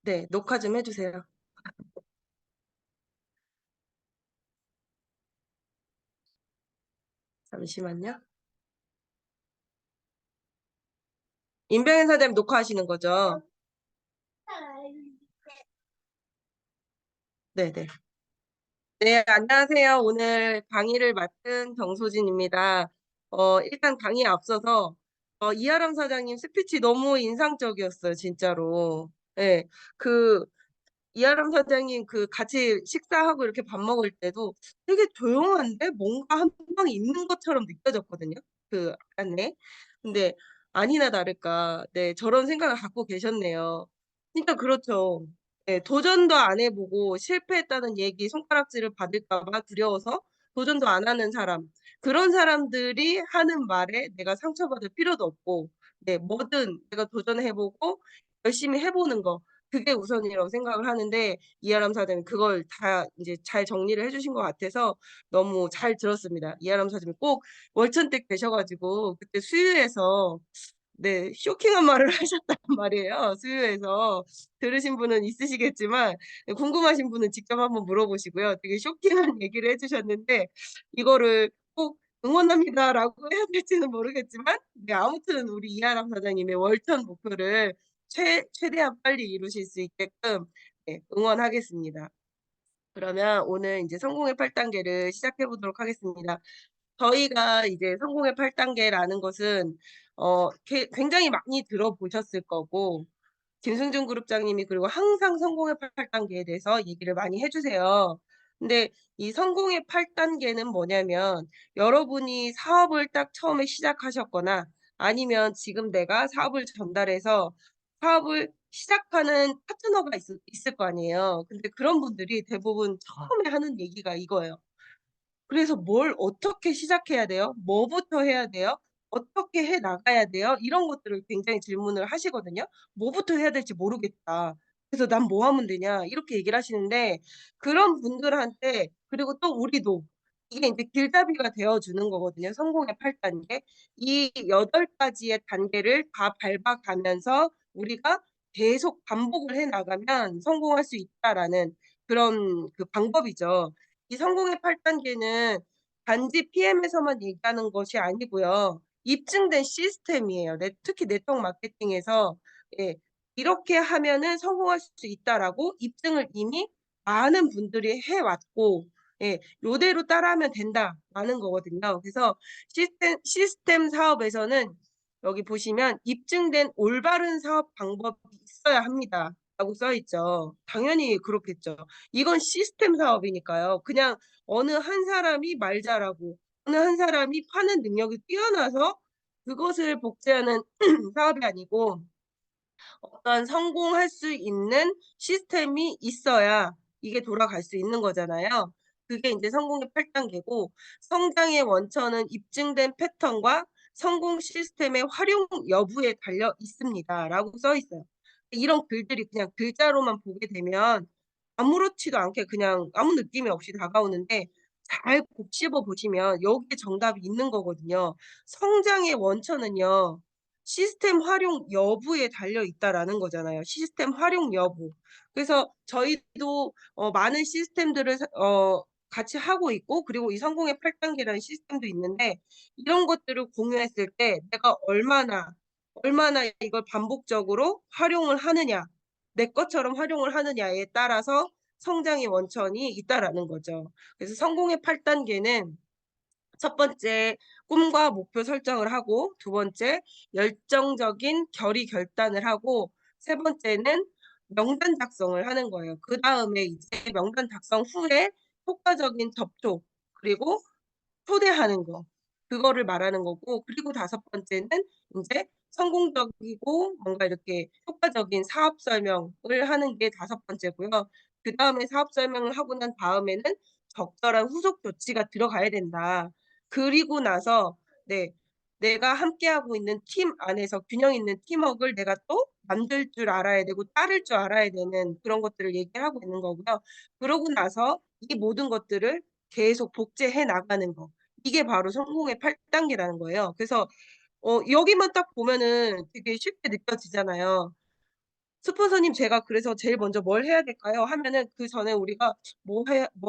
네, 녹화 좀 해주세요. 잠시만요. 임병현 사장님 녹화하시는 거죠? 네네. 네, 안녕하세요. 오늘 강의를 맡은 정소진입니다. 일단 강의에 앞서서 이하람 사장님 스피치 너무 인상적이었어요, 진짜로. 네, 그 이하람 사장님 그 같이 식사하고 이렇게 밥 먹을 때도 되게 조용한데 뭔가 한 방 있는 것처럼 느껴졌거든요. 그 안에. 근데 아니나 다를까, 네, 저런 생각을 갖고 계셨네요. 진짜 그렇죠. 네, 도전도 안 해보고 실패했다는 얘기, 손가락질을 받을까 봐 두려워서 도전도 안 하는 사람. 그런 사람들이 하는 말에 내가 상처받을 필요도 없고, 네, 뭐든 내가 도전해보고 열심히 해보는 거. 그게 우선이라고 생각을 하는데 이하람 사장님 그걸 다 이제 잘 정리를 해주신 것 같아서 너무 잘 들었습니다. 이하람 사장님 꼭 월천댁 되셔가지고 그때 수유에서 네, 쇼킹한 말을 하셨단 말이에요. 수유에서 들으신 분은 있으시겠지만 궁금하신 분은 직접 한번 물어보시고요. 되게 쇼킹한 얘기를 해주셨는데 이거를 꼭 응원합니다라고 해야 될지는 모르겠지만 네, 아무튼 우리 이하람 사장님의 월천 목표를 최대한 빨리 이루실 수 있게끔 네, 응원하겠습니다. 그러면 오늘 이제 성공의 8단계를 시작해 보도록 하겠습니다. 저희가 이제 성공의 8단계라는 것은 굉장히 많이 들어보셨을 거고 김승준 그룹장님이 그리고 항상 성공의 8단계에 대해서 얘기를 많이 해주세요. 근데 이 성공의 8단계는 뭐냐면 여러분이 사업을 딱 처음에 시작하셨거나 아니면 지금 내가 사업을 전달해서 사업을 시작하는 파트너가 있을 거 아니에요. 근데 그런 분들이 대부분 처음에 하는 얘기가 이거예요. 그래서 뭘 어떻게 시작해야 돼요? 뭐부터 해야 돼요? 어떻게 해 나가야 돼요? 이런 것들을 굉장히 질문을 하시거든요. "뭐부터 해야 될지 모르겠다. 그래서 난 뭐 하면 되냐?" 이렇게 얘기를 하시는데 그런 분들한테 그리고 또 우리도 이게 인제 길잡이가 되어 주는 거거든요, 성공의 8단계. 이 8가지의 단계를 다 밟아 가면서 우리가 계속 반복을 해 나가면 성공할 수 있다라는 그런 그 방법이죠. 이 성공의 8단계는 단지 PM에서만 얘기하는 것이 아니고요. 입증된 시스템이에요. 특히 네트워크 마케팅에서 예, "이렇게 하면은 성공할 수 있다."라고 입증을 이미 많은 분들이 해 왔고 예, "요대로 따라하면 된다."라는 거거든요. 그래서 시스템 사업에서는 여기 보시면 "입증된 올바른 사업 방법이 있어야 합니다."라고 써 있죠. 당연히 그렇겠죠. 이건 시스템 사업이니까요. 그냥 어느 한 사람이 말 잘하고 어느 한 사람이 파는 능력이 뛰어나서 그것을 복제하는 사업이 아니고 어떤 성공할 수 있는 시스템이 있어야 이게 돌아갈 수 있는 거잖아요. 그게 인제 성공의 8단계고 성장의 원천은 입증된 패턴과 성공 시스템의 활용 여부에 달려 있습니다라고 써 있어요. 이런 글들이 그냥 글자로만 보게 되면 아무렇지도 않게 그냥 아무 느낌이 없이 다가오는데 잘 곱씹어 보시면 여기에 정답이 있는 거거든요. 성장의 원천은요. 시스템 활용 여부에 달려 있다라는 거잖아요. 시스템 활용 여부. 그래서 저희도 많은 시스템들을 같이 하고 있고 그리고 이 성공의 8단계라는 시스템도 있는데 이런 것들을 공유했을 때 내가 얼마나 이걸 반복적으로 활용을 하느냐, 내 것처럼 활용을 하느냐에 따라서 성장의 원천이 있다라는 거죠. 그래서 성공의 8단계는 첫 번째 꿈과 목표 설정을 하고 두 번째 열정적인 결의 결단을 하고 세 번째는 명단 작성을 하는 거예요. 그다음에 이제 명단 작성 후에 효과적인 접촉 그리고 초대하는 거 그거를 말하는 거고 그리고 다섯 번째는 인제 성공적이고 뭔가 이렇게 효과적인 사업 설명을 하는 게 다섯 번째고요. 그다음에 사업 설명을 하고 난 다음에는 적절한 후속 조치가 들어가야 된다. 그리고 나서 네, 내가 함께하고 있는 팀 안에서 균형 있는 팀웍을 내가 또 만들 줄 알아야 되고 따를 줄 알아야 되는 그런 것들을 얘기하고 있는 거고요. 그러고 나서 이 모든 것들을 계속 복제해 나가는 거. 이게 바로 성공의 8단계라는 거예요. 그래서 여기만 딱 보면은 되게 쉽게 느껴지잖아요. "스폰서님 제가 그래서 제일 먼저 뭘 해야 될까요?" 하면은 그전에 우리가 뭐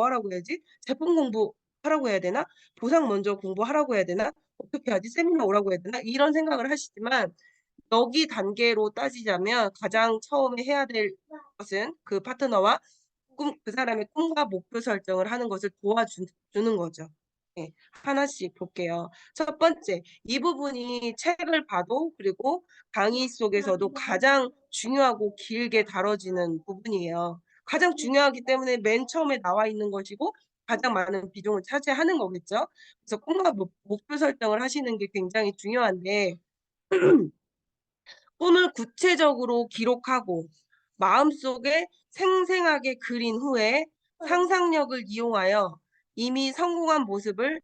하라고 해야지? 제품 공부하라고 해야 되나? 보상 먼저 공부하라고 해야 되나? 어떻게 하지? 세미나 오라고 해야 되나? 이런 생각을 하시지만 여기 단계로 따지자면 가장 처음에 해야 될 것은 그 파트너와 그 사람의 꿈과 목표 설정을 하는 것을 주는 거죠. 예. 하나씩 볼게요. 첫 번째, 이 부분이 책을 봐도 그리고 강의 속에서도 가장 중요하고 길게 다뤄지는 부분이에요. 가장 중요하기 때문에 맨 처음에 나와 있는 것이고 가장 많은 비중을 차지하는 거겠죠. 그래서 꿈과 목표 설정을 하시는 게 굉장히 중요한데 꿈을 구체적으로 기록하고 마음속에 생생하게 그린 후에 상상력을 이용하여 이미 성공한 모습을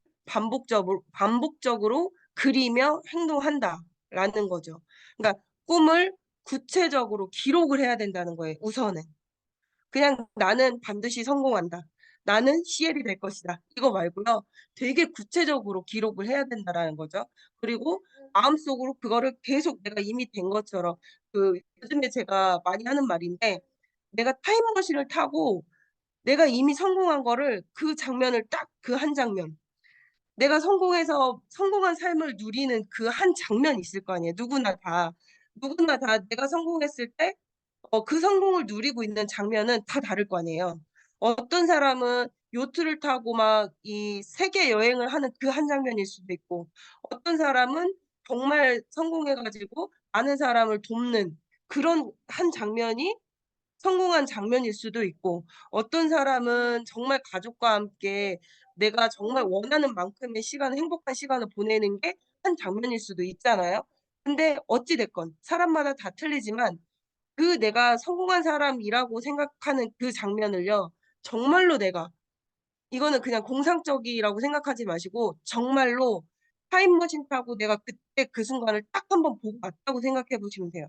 반복적으로 그리며 행동한다라는 거죠. 그러니까 꿈을 구체적으로 기록을 해야 된다는 거예요, 우선은. 그냥 '나는 반드시 성공한다. 나는 CL이 될 것이다.' 이거 말고요. 되게 구체적으로 기록을 해야 된다라는 거죠. 그리고 마음속으로 그거를 계속 내가 이미 된 것처럼 요즘에 제가 많이 하는 말인데 내가 타임머신을 타고 내가 이미 성공한 거를 그 장면을 딱 그 한 장면 내가 성공해서 성공한 삶을 누리는 그 한 장면이 있을 거 아니에요, 누구나 다. 누구나 다 내가 성공했을 때 그 성공을 누리고 있는 장면은 다 다를 거 아니에요. 어떤 사람은 요트를 타고 막 이 세계 여행을 하는 그 한 장면일 수도 있고 어떤 사람은 정말 성공해 가지고 많은 사람을 돕는 그런 한 장면이 성공한 장면일 수도 있고 어떤 사람은 정말 가족과 함께 내가 정말 원하는 만큼의 행복한 시간을 보내는 게 한 장면일 수도 있잖아요. 근데 어찌 됐건 사람마다 다 틀리지만 그 내가 성공한 사람이라고 생각하는 그 장면을요. 정말로 내가 이거는 그냥 공상적이라고 생각하지 마시고 정말로 타임머신 타고 내가 그때 그 순간을 딱 한 번 보고 왔다고 생각해 보시면 돼요.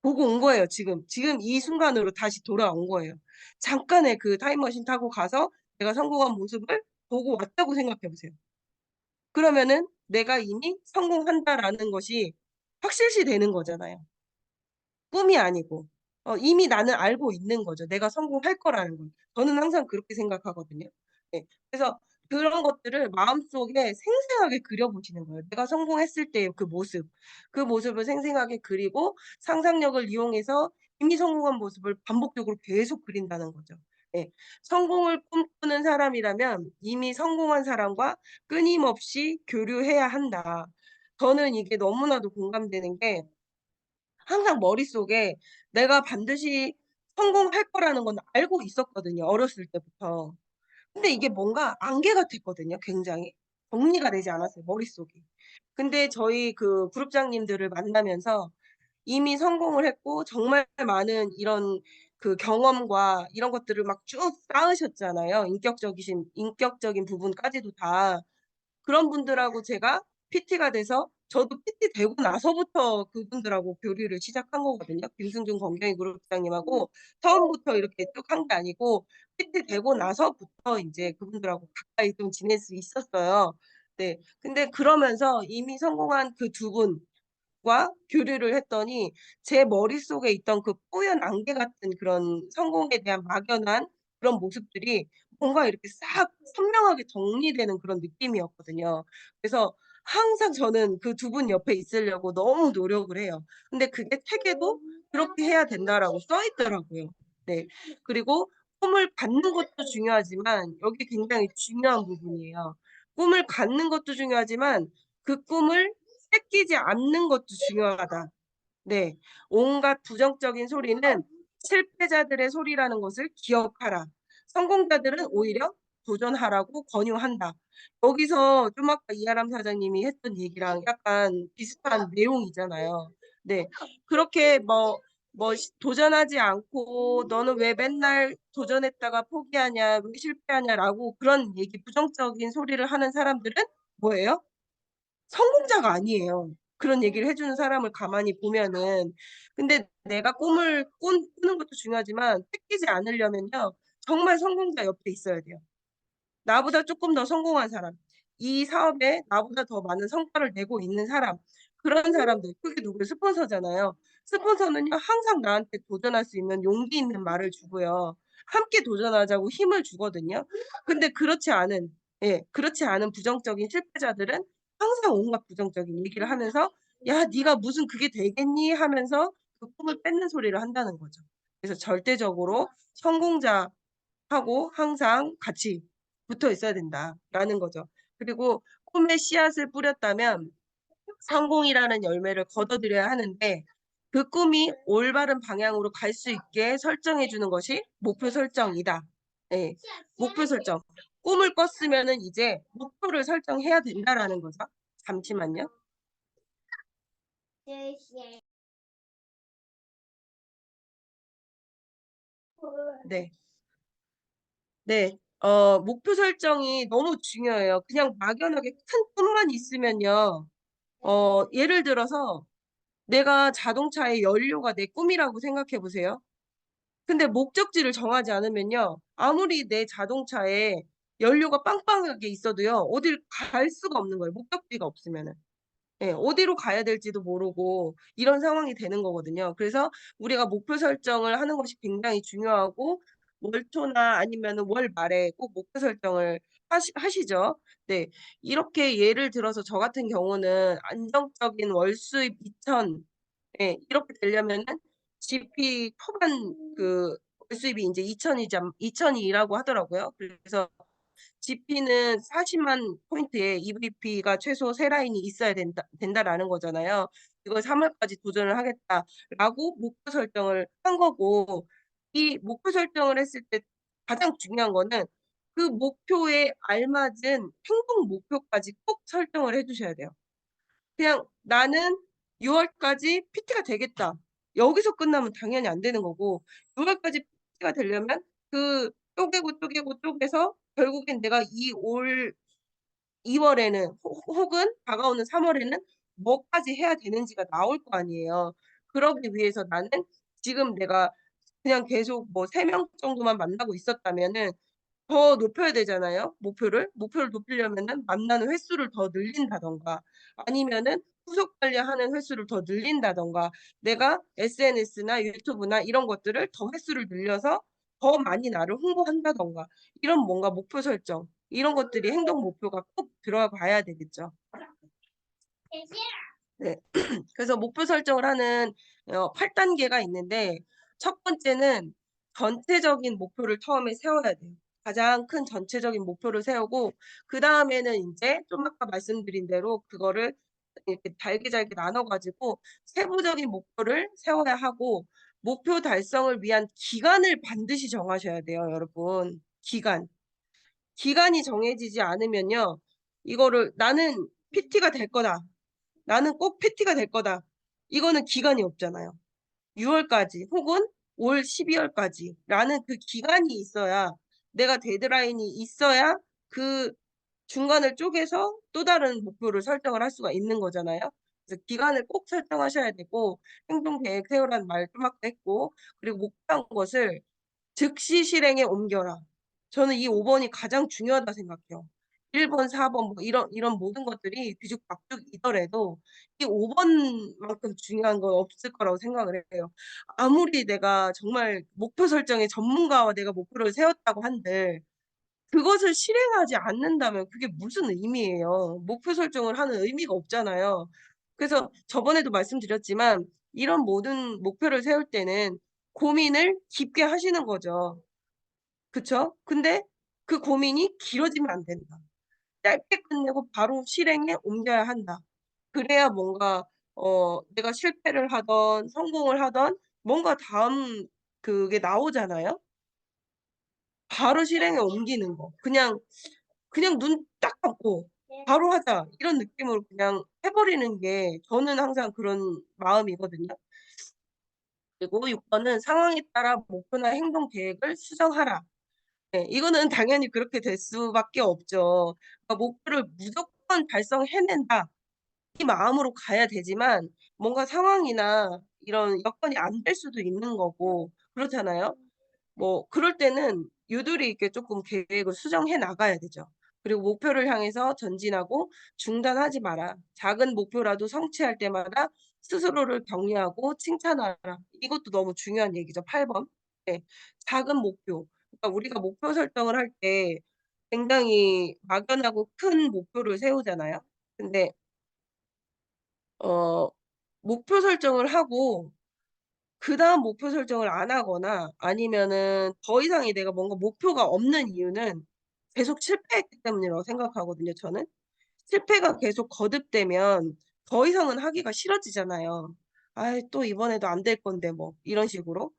보고 온 거예요 지금. 지금 이 순간으로 다시 돌아온 거예요. 잠깐의 그 타임머신 타고 가서 내가 성공한 모습을 보고 왔다고 생각해 보세요. 그러면은 내가 이미 '성공한다.'라는 것이 확실시 되는 거잖아요. 꿈이 아니고. 이미 나는 알고 있는 거죠. 내가 성공할 거라는 걸. 저는 항상 그렇게 생각하거든요. 네. 그래서 그런 것들을 마음속에 생생하게 그려 보시는 거예요. 내가 성공했을 때의 그 모습. 그 모습을 생생하게 그리고 상상력을 이용해서 이미 성공한 모습을 반복적으로 계속 그린다는 거죠. 예. 성공을 꿈꾸는 사람이라면 이미 성공한 사람과 끊임없이 교류해야 한다. 저는 이게 너무나도 공감되는 게 항상 머릿속에 내가 반드시 성공할 거라는 건 알고 있었거든요, 어렸을 때부터. 근데 이게 뭔가 안개가 됐거든요, 굉장히. 정리가 되지 않았어요, 머릿속이. 근데 저희 그 그룹장님들을 만나면서 이미 성공을 했고 정말 많은 이런 그 경험과 이런 것들을 막 쭉 쌓으셨잖아요, 인격적인 부분까지도 다. 그런 분들하고 제가 PT가 돼서 저도 PT 되고 나서부터 그분들하고 교류를 시작한 거거든요. 김승준 건경희 그룹장님하고 처음부터 이렇게 쭉 한 게 아니고 PT 되고 나서부터 인제 그분들하고 가까이 좀 지낼 수 있었어요. 네. 근데 그러면서 이미 성공한 그 두 분과 교류를 했더니 제 머릿속에 있던 그 뿌연 안개 같은 그런 성공에 대한 막연한 그런 모습들이 뭔가 이렇게 싹 선명하게 정리되는 그런 느낌이었거든요. 그래서 항상 저는 그 두 분 옆에 있으려고 너무 노력을 해요. 근데 그게 책에도 "그렇게 해야 된다."라고 써 있더라고요. 네. 그리고 꿈을 갖는 것도 중요하지만 여기 굉장히 중요한 부분이에요. 꿈을 갖는 것도 중요하지만 그 꿈을 새끼지 않는 것도 중요하다. 네. 온갖 부정적인 소리는 실패자들의 소리라는 것을 기억하라. 성공자들은 오히려 도전하라고 권유한다. 여기서 좀 아까 이하람 사장님이 했던 얘기랑 약간 비슷한 내용이잖아요. 네. 그렇게 도전하지 않고 "너는 왜 맨날 도전했다가 포기하냐. 왜 실패하냐."라고 그런 얘기 부정적인 소리를 하는 사람들은 뭐예요? 성공자가 아니에요. 그런 얘기를 해 주는 사람을 가만히 보면은. 근데 내가 꿈을 꾸는 것도 중요하지만 뺏기지 않으려면요. 정말 성공자 옆에 있어야 돼요. 나보다 쪼끔 더 성공한 사람, 이 사업에 나보다 더 많은 성과를 내고 있는 사람, 그런 사람들 그게 누구예요? 스폰서잖아요. 스폰서는요 항상 나한테 도전할 수 있는 용기 있는 말을 주고요. 함께 도전하자고 힘을 주거든요. 근데 그렇지 않은 부정적인 실패자들은 항상 온갖 부정적인 얘기를 하면서 "야 네가 무슨 그게 되겠니?" 하면서 그 꿈을 뺏는 소리를 한다는 거죠. 그래서 절대적으로 성공자하고 항상 같이 붙어 있어야 된다라는 거죠. 그리고 꿈의 씨앗을 뿌렸다면 성공이라는 열매를 거둬들여야 하는데 그 꿈이 올바른 방향으로 갈 수 있게 설정해 주는 것이 목표 설정이다. 예. 목표 설정. 꿈을 꿨으면은 이제 목표를 설정해야 된다라는 거죠. 잠시만요. 네. 네. 목표 설정이 너무 중요해요. 그냥 막연하게 큰 꿈만 있으면요. 예를 들어서 내가 자동차의 연료가 내 꿈이라고 생각해 보세요. 근데 목적지를 정하지 않으면요. 아무리 내 자동차에 연료가 빵빵하게 있어도요. 어딜 갈 수가 없는 거예요, 목적지가 없으면은. 예. 어디로 가야 될지도 모르고 이런 상황이 되는 거거든요. 그래서 우리가 목표 설정을 하는 것이 굉장히 중요하고 월 초나 아니면은 월 말에 꼭 목표 설정을 하시죠. 네. 이렇게 예를 들어서 저 같은 경우는 안정적인 월 수입 2,000, 예 이렇게 되려면은 GP 초반 그 월 수입이 인제 2,000 이라고 하더라고요. 그래서 GP는 400,000 포인트에 EVP가 최소 3 라인이 있어야 된다라는 거잖아요. 이걸 "3 월까지 도전을 하겠다."라고 목표 설정을 한 거고 이 목표 설정을 했을 때 가장 중요한 거는 그 목표에 알맞은 행동 목표까지 꼭 설정을 해 두셔야 돼요. 그냥 '나는 6 월까지 PT가 되겠다.' 여기서 끝나면 당연히 안 되는 거고 6 월까지 PT가 되려면 그 쪼개서 결국엔 내가 이 올 2 월에는 혹은 다가오는 3 월에는 뭐까지 해야 되는지가 나올 거 아니에요. 그러기 위해서 나는 지금 내가 그냥 계속 뭐 3명 정도만 만나고 있었다면은 더 높여야 되잖아요, 목표를. 목표를 높이려면은 만나는 횟수를 더 늘린다든가 아니면은 후속 관리하는 횟수를 더 늘린다든가 내가 SNS나 유튜브나 이런 것들을 더 횟수를 늘려서 더 많이 나를 홍보한다든가 이런 뭔가 목표 설정 이런 것들이 행동 목표가 꼭 들어가야 되겠죠. 네. 그래서 목표 설정을 하는 8 단계가 있는데 첫 번째는 전체적인 목표를 처음에 세워야 돼요. 가장 큰 전체적인 목표를 세우고 그다음에는 인제 좀 아까 말씀드린 대로 그거를 이렇게 잘게 잘게 나눠 가지고 세부적인 목표를 세워야 하고 목표 달성을 위한 기간을 반드시 정하셔야 돼요, 여러분. 기간. 기간이 정해지지 않으면요. 이거를 '나는 PT가 될 거다. 나는 꼭 PT가 될 거다.' 이거는 기간이 없잖아요. 6 월까지 혹은 올 12 월까지라는 그 기간이 있어야 내가 데드라인이 있어야 그 중간을 쪼개서 또 다른 목표를 설정을 할 수가 있는 거잖아요. 그래서 기간을 꼭 설정하셔야 되고 행동 계획 세우라는 말 좀 아까 했고 그리고 목표한 것을 즉시 실행에 옮겨라. 저는 이 5 번이 가장 중요하다 생각해요. 1 번, 4번 뭐 이런 모든 것들이 뒤죽박죽이더라도 이 5 번만큼 중요한 건 없을 거라고 생각을 해요. 아무리 내가 정말 목표 설정의 전문가와 내가 목표를 세웠다고 한들 그것을 실행하지 않는다면 그게 무슨 의미예요. 목표 설정을 하는 의미가 없잖아요. 그래서 저번에도 말씀드렸지만 이런 모든 목표를 세울 때는 고민을 깊게 하시는 거죠. 그쵸? 근데 그 고민이 길어지면 안 된다. 짧게 끝내고 바로 실행에 옮겨야 한다. 그래야 뭔가 내가 실패를 하든 성공을 하든 뭔가 다음 그게 나오잖아요. 바로 실행에 옮기는 거. 그냥 눈 딱 감고 '바로 하자.' 이런 느낌으로 그냥 해 버리는 게 저는 항상 그런 마음이거든요. 그리고 6 번은 "상황에 따라 목표나 행동 계획을 수정하라." 네. 이거는 당연히 그렇게 될 수밖에 없죠. 그러니까 '목표를 무조건 달성해낸다.' 이 마음으로 가야 되지만 뭔가 상황이나 이런 여건이 안 될 수도 있는 거고 그렇잖아요. 뭐 그럴 때는 유도리 있게 쪼끔 계획을 수정해 나가야 되죠. 그리고 목표를 향해서 전진하고 중단하지 마라. 작은 목표라도 성취할 때마다 스스로를 격려하고 칭찬하라. 이것도 너무 중요한 얘기죠, 8 번. 네. 작은 목표. 그러니까 우리가 목표 설정을 할 때 굉장히 막연하고 큰 목표를 세우잖아요. 근데 어 목표 설정을 하고 그다음 목표 설정을 안 하거나 아니면은 더 이상의 내가 뭔가 목표가 없는 이유는 계속 실패했기 때문이라고 생각하거든요, 저는. 실패가 계속 거듭되면 더 이상은 하기가 싫어지잖아요. '아이 또 이번에도 안 될 건데 뭐.' 이런 식으로.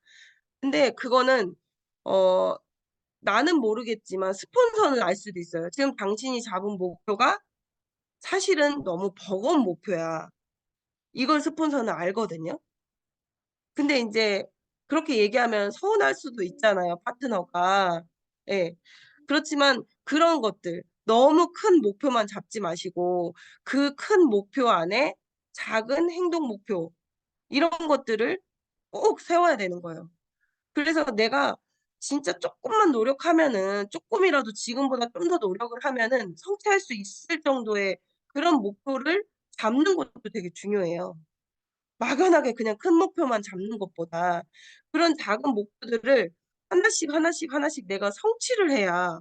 근데 그거는 어 나는 모르겠지만 스폰서는 알 수도 있어요. 지금 당신이 잡은 목표가 사실은 너무 버거운 목표야. 이걸 스폰서는 알거든요. 근데 인제 그렇게 얘기하면 서운할 수도 있잖아요, 파트너가. 예. 그렇지만 그런 것들 너무 큰 목표만 잡지 마시고 그 큰 목표 안에 작은 행동 목표 이런 것들을 꼭 세워야 되는 거예요. 그래서 내가 진짜 쪼끔만 노력하면은 쪼끔이라도 지금보다 좀 더 노력을 하면은 성취할 수 있을 정도의 그런 목표를 잡는 것도 되게 중요해요. 막연하게 그냥 큰 목표만 잡는 것보다 그런 작은 목표들을 하나씩, 하나씩, 하나씩 내가 성취를 해야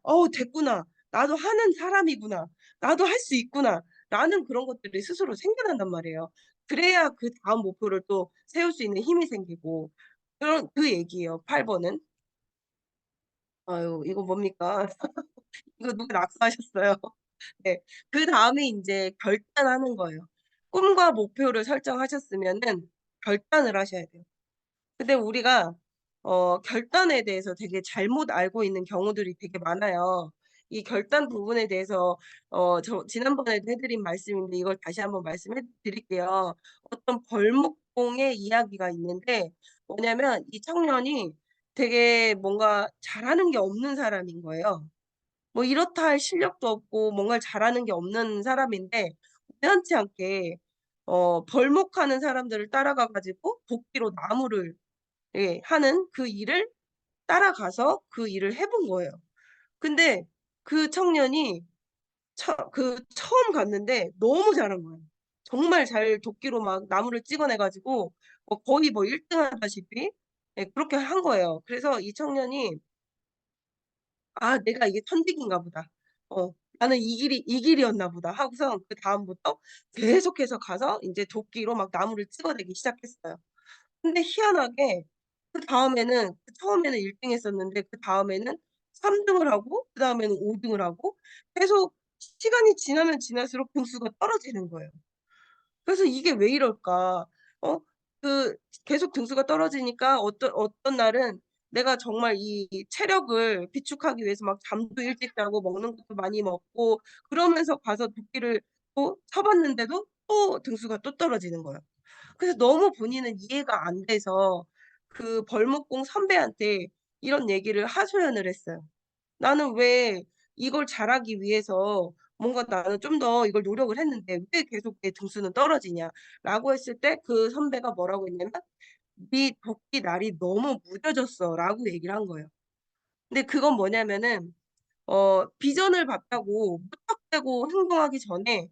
'어우 됐구나. 나도 하는 사람이구나. 나도 할 수 있구나.'라는 그런 것들이 스스로 생겨난단 말이에요. 그래야 그다음 목표를 또 세울 수 있는 힘이 생기고 그런 그 얘기예요 8 번은. 아유 이거 뭡니까? 이거 누가 낙서하셨어요. 네. 그다음에 인제 결단하는 거예요. 꿈과 목표를 설정하셨으면은 결단을 하셔야 돼요. 근데 우리가 결단에 대해서 되게 잘못 알고 있는 경우들이 되게 많아요. 이 결단 부분에 대해서 저 지난번에도 해 드린 말씀인데 이걸 다시 한번 말씀해 드릴게요. 어떤 벌목공의 이야기가 있는데 뭐냐면 이 청년이 되게 뭔가 잘하는 게 없는 사람인 거예요. 뭐 이렇다 할 실력도 없고 뭔가를 잘하는 게 없는 사람인데 우연치 않게 벌목하는 사람들을 따라가 가지고 도끼로 나무를 예 하는 그 일을 따라가서 그 일을 해본 거예요. 근데 그 청년이 처음 갔는데 너무 잘한 거예요. 정말 잘 도끼로 막 나무를 찍어내 가지고 거의 뭐 1 등 하다시피 예 그렇게 한 거예요. 그래서 이 청년이 '아 내가 이게 천직인가 보다. 어 나는 이 길이었나 보다.' 하고서 그다음부터 계속해서 가서 인제 도끼로 막 나무를 찍어내기 시작했어요. 근데 희한하게 그다음에는 처음에는 1등 했었는데 그다음에는 3 등을 하고 그다음에는 5 등을 하고 계속 시간이 지나면 지날수록 등수가 떨어지는 거예요. 그래서 '이게 왜 이럴까?' 어 그 계속 등수가 떨어지니까 어떤 날은 내가 정말 이 체력을 비축하기 위해서 막 잠도 일찍 자고 먹는 것도 많이 먹고 그러면서 가서 도끼를 또 쳐 봤는데도 또 등수가 또 떨어지는 거예요. 그래서 너무 본인은 이해가 안 돼서 그 벌목공 선배한테 이런 얘기를 하소연을 했어요. "나는 왜 이걸 잘하기 위해서 뭔가 나는 좀 더 이걸 노력을 했는데 왜 계속 내 등수는 떨어지냐?"라고 했을 때 그 선배가 뭐라고 했냐면 "네 도끼 날이 너무 무뎌졌어."라고 얘기를 한 거예요. 근데 그건 뭐냐면은 비전을 봤다고 무턱대고 행동하기 전에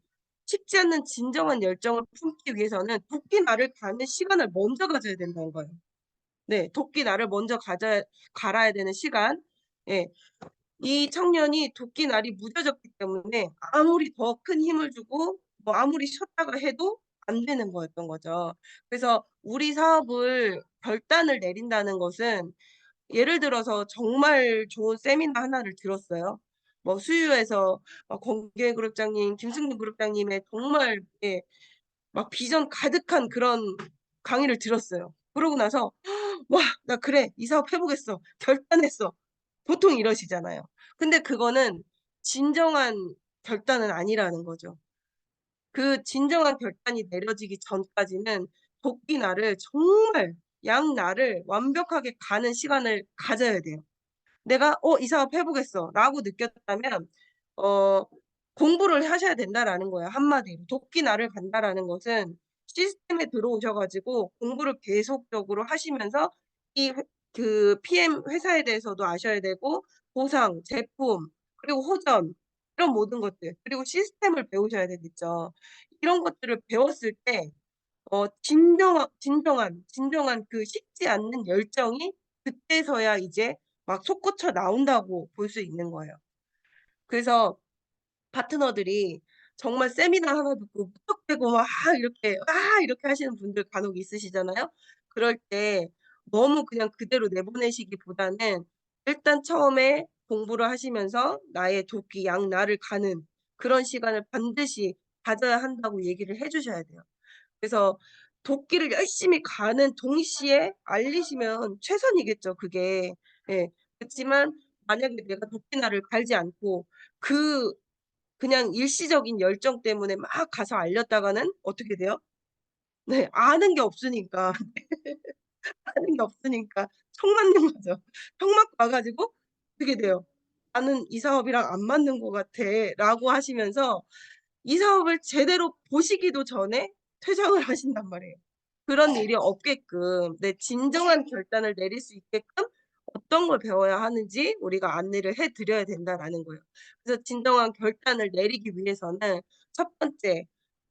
식지 않는 진정한 열정을 품기 위해서는 도끼 날을 가는 시간을 먼저 가져야 된다는 거예요. 네. 도끼 날을 먼저 갈아야 되는 시간. 예. 이 청년이 도끼 날이 무뎌졌기 때문에 아무리 더 큰 힘을 주고 뭐 아무리 쉬었다가 해도 안 되는 거였던 거죠. 그래서 우리 사업을 결단을 내린다는 것은 예를 들어서 정말 좋은 세미나 하나를 들었어요. 뭐 수유에서 권계혜 그룹장님, 김승민 그룹장님의 정말 예 막 비전 가득한 그런 강의를 들었어요. 그러고 나서 '와 나 그래. 이 사업 해 보겠어. 결단했어.' 보통 이러시잖아요. 근데 그거는 진정한 결단은 아니라는 거죠. 그 진정한 결단이 내려지기 전까지는 도끼날을 정말 양날을 완벽하게 가는 시간을 가져야 돼요. 내가 '어 이 사업 해 보겠어.'라고 느꼈다면 어 '공부를 하셔야 된다.'라는 거예요 한마디로. 도끼 날을 간다라는 것은 시스템에 들어오셔 가지고 공부를 계속적으로 하시면서 이 PM 회사에 대해서도 아셔야 되고 보상, 제품 그리고 호전 이런 모든 것들 그리고 시스템을 배우셔야 되겠죠. 이런 것들을 배웠을 때 진정한 그 식지 않는 열정이 그때서야 이제 막 솟구쳐 나온다고 볼 수 있는 거예요. 그래서 파트너들이 정말 세미나 하나 듣고 무턱대고 막 이렇게 하시는 분들 간혹 있으시잖아요. 그럴 때 너무 그냥 그대로 내보내시기보다는 일단 처음에 공부를 하시면서 나의 도끼 양날을 가는 그런 시간을 반드시 가져야 한다고 얘기를 해 주셔야 돼요. 그래서 도끼를 열심히 가는 동시에 알리시면 최선이겠죠 그게. 예. 그치만 만약에 내가 도끼날을 갈지 않고 그 그냥 일시적인 열정 때문에 막 가서 알렸다가는 어떻게 돼요? 네. 아는 게 없으니까 총 맞는 거죠. 총 맞고 와 가지고 어떻게 돼요? "나는 이 사업이랑 안 맞는 것 같아."라고 하시면서 이 사업을 제대로 보시기도 전에 퇴장을 하신단 말이에요. 그런 일이 없게끔 내 진정한 결단을 내릴 수 있게끔 어떤 걸 배워야 하는지 우리가 안내를 해 드려야 된다라는 거예요. 그래서 진정한 결단을 내리기 위해서는 첫 번째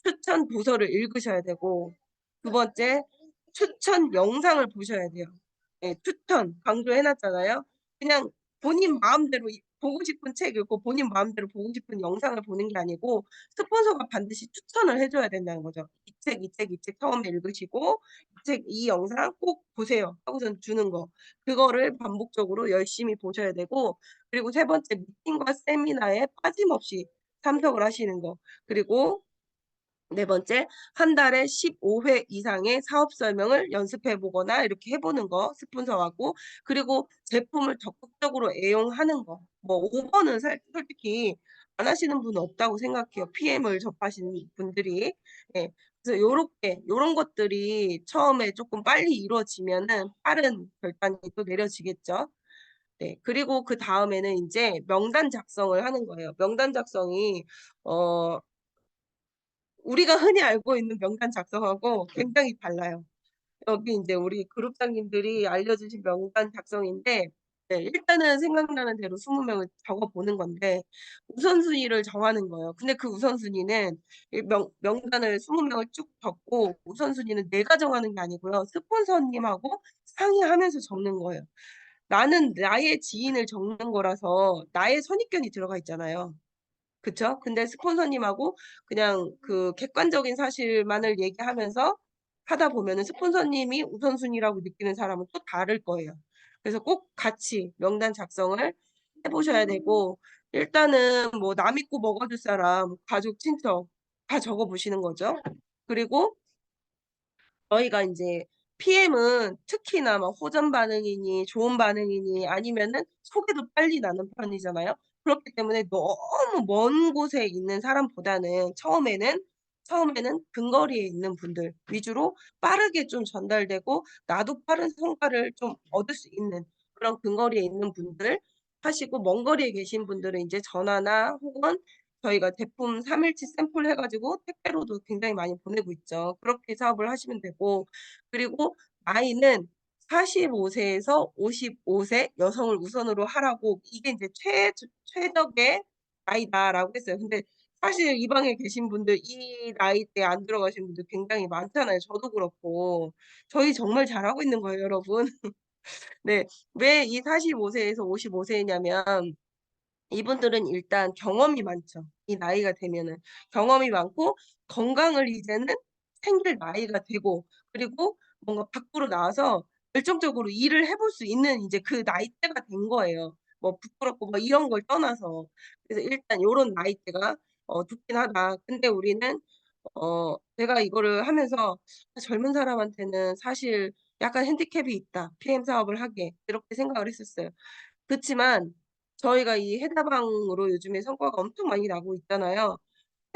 추천 도서를 읽으셔야 되고 두 번째 추천 영상을 보셔야 돼요. 예 추천 강조해 놨잖아요. 그냥 본인 마음대로 보고 싶은 책 읽고 본인 마음대로 보고 싶은 영상을 보는 게 아니고 스폰서가 반드시 추천을 해 줘야 된다는 거죠. "이 책, 이 책, 이 책 처음에 읽으시고 이 책 이 영상 꼭 보세요." 하고선 주는 거. 그거를 반복적으로 열심히 보셔야 되고 그리고 세 번째 미팅과 세미나에 빠짐없이 참석을 하시는 거. 그리고 네 번째, 한 달에 15회 이상의 사업 설명을 연습해 보거나 이렇게 해 보는 거 스폰서하고 그리고 제품을 적극적으로 애용하는 거. 뭐 5 번은 솔직히 안 하시는 분은 없다고 생각해요, PM을 접하시는 분들이. 예. 그래서 요렇게 요런 것들이 처음에 쪼끔 빨리 이루어지면은 빠른 결단이 또 내려지겠죠. 네. 그리고 그다음에는 인제 명단 작성을 하는 거예요. 명단 작성이 어 우리가 흔히 알고 있는 명단 작성하고 굉장히 달라요. 여기 인제 우리 그룹장님들이 알려주신 명단 작성인데 네 일단은 생각나는 대로 20 명을 적어 보는 건데 우선순위를 정하는 거예요. 근데 그 우선순위는 이 명단을 20 명을 쭉 적고 우선순위는 내가 정하는 게 아니고요. 스폰서님하고 상의하면서 적는 거예요. 나는 나의 지인을 적는 거라서 나의 선입견이 들어가 있잖아요. 그쵸? 근데 스폰서님하고 그냥 그 객관적인 사실만을 얘기하면서 하다 보면은 스폰서님이 우선순위라고 느끼는 사람은 또 다를 거예요. 그래서 꼭 같이 명단 작성을 해 보셔야 되고 일단은 뭐 나 믿고 먹어 줄 사람, 가족, 친척 다 적어 보시는 거죠. 그리고 저희가 인제 PM은 특히나 막 호전 반응이니 좋은 반응이니 아니면은 소개도 빨리 나는 편이잖아요. 그렇기 때문에 너무 먼 곳에 있는 사람보다는 처음에는 근거리에 있는 분들 위주로 빠르게 좀 전달되고 나도 빠른 성과를 좀 얻을 수 있는 그런 근거리에 있는 분들 하시고 먼 거리에 계신 분들은 인제 전화나 혹은 저희가 제품 3 일치 샘플 해 가지고 택배로도 굉장히 많이 보내고 있죠. 그렇게 사업을 하시면 되고 그리고 나이는 45 세에서 55세 여성을 우선으로 하라고 이게 인제 최적의 나이다라고 했어요. 근데 사실 이 방에 계신 분들 이 나이대에 안 들어가신 분들 굉장히 많잖아요. 저도 그렇고. 저희 정말 잘하고 있는 거예요, 여러분. 네. 왜 이 45 세에서 55 세냐면 이분들은 일단 경험이 많죠. 이 나이가 되면은. 경험이 많고 건강을 이제는 챙길 나이가 되고 그리고 뭔가 밖으로 나와서 열정적으로 일을 해볼 수 있는 인제 그 나이대가 된 거예요. 뭐 부끄럽고 뭐 이런 걸 떠나서. 그래서 일단 요런 나이대가 좋긴 하다. 근데 우리는 제가 이거를 하면서 '젊은 사람한테는 사실 약간 핸디캡이 있다. PM 사업을 하기에.' 이렇게 생각을 했었어요. 그치만 저희가 이 해다방으로 요즘에 성과가 엄청 많이 나고 있잖아요.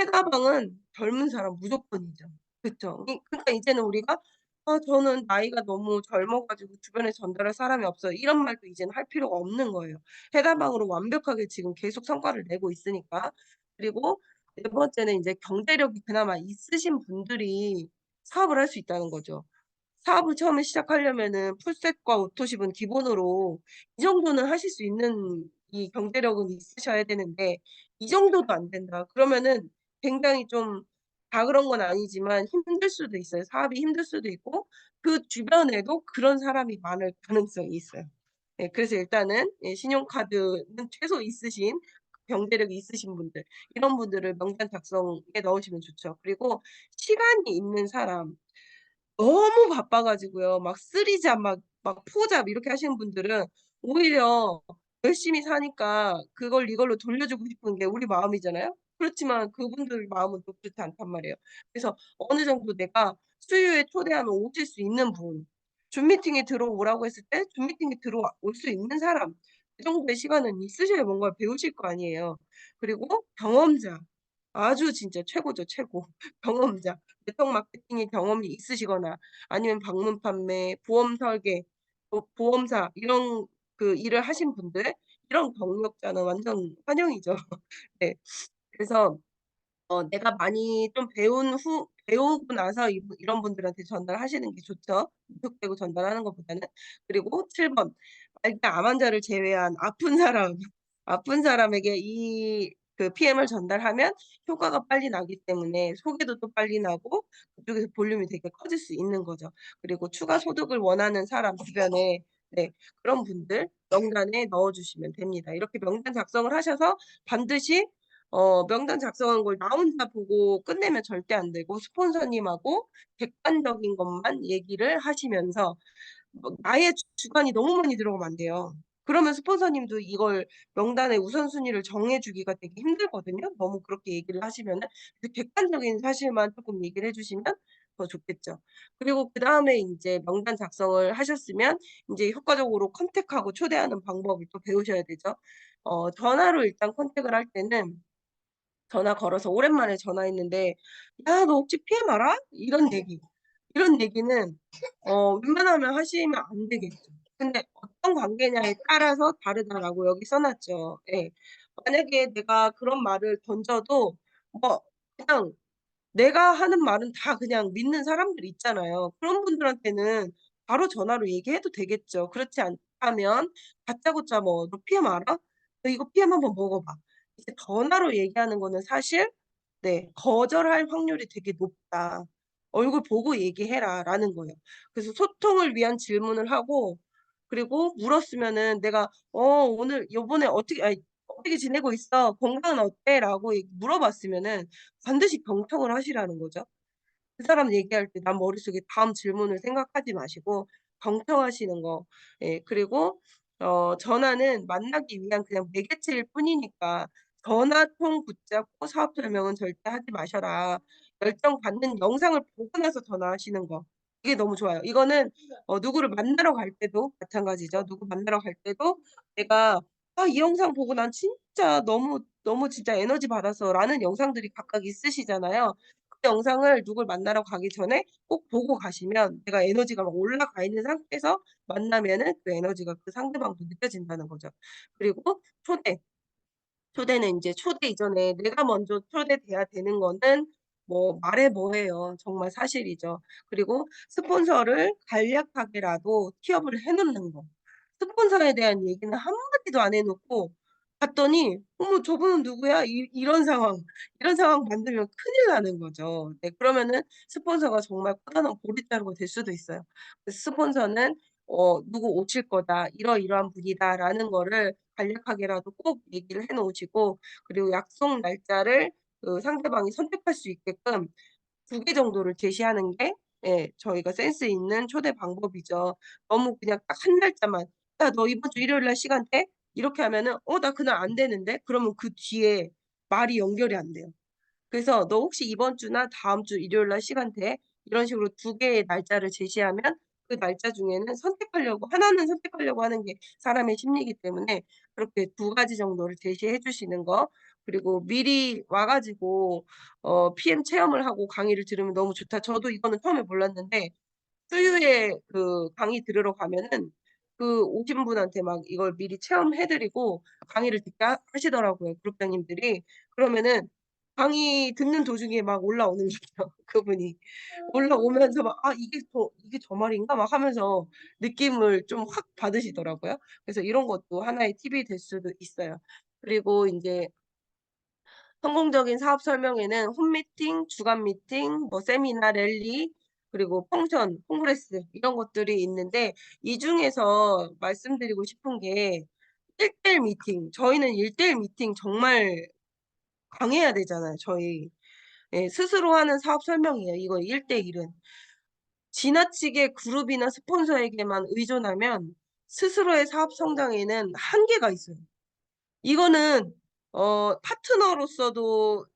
해다방은 젊은 사람 무조건이죠. 그쵸. 그러니까 이제는 우리가 "아 저는 나이가 너무 젊어 가지고 주변에 전달할 사람이 없어요." 이런 말도 이제는 할 필요가 없는 거예요. 해다방으로 완벽하게 지금 계속 성과를 내고 있으니까. 그리고 네 번째는 인제 경제력이 그나마 있으신 분들이 사업을 할 수 있다는 거죠. 사업을 처음에 시작하려면은 풀셋과 오토십은 기본으로 이 정도는 하실 수 있는 이 경제력은 있으셔야 되는데 이 정도도 안 된다. 그러면은 굉장히 좀 다 그런 건 아니지만 힘들 수도 있어요. 사업이 힘들 수도 있고 그 주변에도 그런 사람이 많을 가능성이 있어요. 예 그래서 일단은 예 신용카드는 최소 있으신 경제력이 있으신 분들 이런 분들을 명단 작성에 넣으시면 좋죠. 그리고 시간이 있는 사람 너무 바빠 가지고요. 막 3 잡 막 4 잡 이렇게 하시는 분들은 오히려 열심히 사니까 그걸 이걸로 돌려주고 싶은 게 우리 마음이잖아요. 그렇지만 그분들 마음은 또 그렇지 않단 말이에요. 그래서 어느 정도 내가 수요일에 초대하면 오실 수 있는 분, 줌 미팅에 들어오라고 했을 때 줌 미팅에 들어와 올 수 있는 사람 그 정도의 시간은 있으셔야 뭔가를 배우실 거 아니에요. 그리고 경험자 아주 진짜 최고죠, 최고. 경험자. 네트워크 마케팅의 경험이 있으시거나 아니면 방문 판매, 보험 설계, 보험사 이런 그 일을 하신 분들 이런 경력자는 완전 환영이죠. 네. 그래서 내가 많이 좀 배우고 나서 이런 분들한테 전달하시는 게 좋죠. 무턱대고 전달하는 것보다는. 그리고 7 번 일단 암 환자를 제외한 아픈 사람, 아픈 사람에게 이 그 PM을 전달하면 효과가 빨리 나기 때문에 소개도 빨리 나고 그쪽에서 볼륨이 되게 커질 수 있는 거죠. 그리고 추가 소득을 원하는 사람 주변에 네 그런 분들 명단에 넣어 주시면 됩니다. 이렇게 명단 작성을 하셔서 반드시 명단 작성한 걸 나 혼자 보고 끝내면 절대 안 되고 스폰서님하고 객관적인 것만 얘기를 하시면서 나의 주관이 너무 많이 들어가면 안 돼요. 그러면 스폰서님도 이걸 명단의 우선순위를 정해 주기가 되게 힘들거든요. 너무 그렇게 얘기를 하시면은. 그래서 객관적인 사실만 쪼끔 얘기를 해 주시면 더 좋겠죠. 그리고 그다음에 인제 명단 작성을 하셨으면 인제 효과적으로 컨택하고 초대하는 방법을 또 배우셔야 되죠. 전화로 일단 컨택을 할 때는 전화 걸어서 오랜만에 전화했는데 "야 너 혹시 PM 알아?" 이런 얘기. 이런 얘기는 웬만하면 하시면 안 되겠죠. 근데 "어떤 관계냐에 따라서 다르다."라고 여기 써 놨죠. 예. 만약에 내가 그런 말을 던져도 뭐 그냥 내가 하는 말은 다 그냥 믿는 사람들이 있잖아요. 그런 분들한테는 바로 전화로 얘기해도 되겠죠. 그렇지 않다면 다짜고짜 뭐 "너 PM 알아? 너 이거 PM 한번 먹어 봐." 이제 전화로 얘기하는 거는 사실 네 거절할 확률이 되게 높다. "얼굴 보고 얘기해라."라는 거예요. 그래서 소통을 위한 질문을 하고 그리고 물었으면은 내가 오늘 요번에 어떻게 지내고 있어? 건강은 어때?"라고 물어봤으면은 반드시 경청을 하시라는 거죠. 그 사람 얘기할 때 남 머릿속에 다음 질문을 생각하지 마시고 경청하시는 거. 예 그리고 전화는 만나기 위한 그냥 매개체일 뿐이니까 "전화통 붙잡고 사업 설명은 절대 하지 마셔라." 열정 받는 영상을 보고 나서 전화하시는 거. 이게 너무 좋아요. 이거는 누구를 만나러 갈 때도 마찬가지죠. 누구 만나러 갈 때도 내가 '아 이 영상 보고 난 진짜 너무, 너무 진짜 에너지 받았어.'라는 영상들이 각각 있으시잖아요. 그 영상을 누굴 만나러 가기 전에 꼭 보고 가시면 내가 에너지가 막 올라가 있는 상태에서 만나면은 그 에너지가 그 상대방도 느껴진다는 거죠. 그리고 초대. 초대는 인제 초대 이전에 내가 먼저 초대돼야 되는 거는 뭐 말해 뭐해요. 정말 사실이죠. 그리고 스폰서를 간략하게라도 티업을 해 놓는 거. 스폰서에 대한 얘기는 한마디도 안 해 놓고 갔더니 "어머 저분은 누구야?" 이런 상황. 이런 상황 만들면 큰일 나는 거죠. 네 그러면은 스폰서가 정말 커다란 보릿자루가 될 수도 있어요. 그래서 스폰서는 "누구 오실 거다. 이러이러한 분이다."라는 거를 간략하게라도 꼭 얘기를 해 놓으시고 그리고 약속 날짜를 그 상대방이 선택할 수 있게끔 2개 정도를 제시하는 게 예 저희가 센스 있는 초대 방법이죠. 너무 그냥 딱 한 날짜만 "야 너 이번 주 일요일 날 시간 돼?" 이렇게 하면은 나 그날 안 되는데." 그러면 그 뒤에 말이 연결이 안 돼요. 그래서 "너 혹시 이번 주나 다음 주 일요일 날 시간 돼?" 이런 식으로 2개의 날짜를 제시하면 그 날짜 중에는 선택하려고 하나는 선택하려고 하는 게 사람의 심리이기 때문에 그렇게 2가지 정도를 제시해 주시는 거 그리고 미리 와 가지고 PM 체험을 하고 강의를 들으면 너무 좋다. 저도 이거는 처음에 몰랐는데 수유에 그 강의 들으러 가면은 그 오신 분한테 막 이걸 미리 체험해 드리고 강의를 듣게 하시더라고요, 그룹장님들이. 그러면은 강의 듣는 도중에 막 올라오는 거죠 그분이. 올라오면서 막 '아 이게 저 말인가?' 막 하면서 느낌을 좀 확 받으시더라고요. 그래서 이런 것도 하나의 팁이 될 수도 있어요. 그리고 인제 성공적인 사업 설명회는 홈미팅, 주간 미팅, 뭐 세미나, 랠리 그리고 펑션, 콩그레스 이런 것들이 있는데 이 중에서 말씀드리고 싶은 게 1대1 미팅. 저희는 1대1 미팅 정말 강해야 되잖아요 저희. 예 스스로 하는 사업 설명이에요 이거 1대1 은. 지나치게 그룹이나 스폰서에게만 의존하면 스스로의 사업 성장에는 한계가 있어요. 이거는 파트너로서도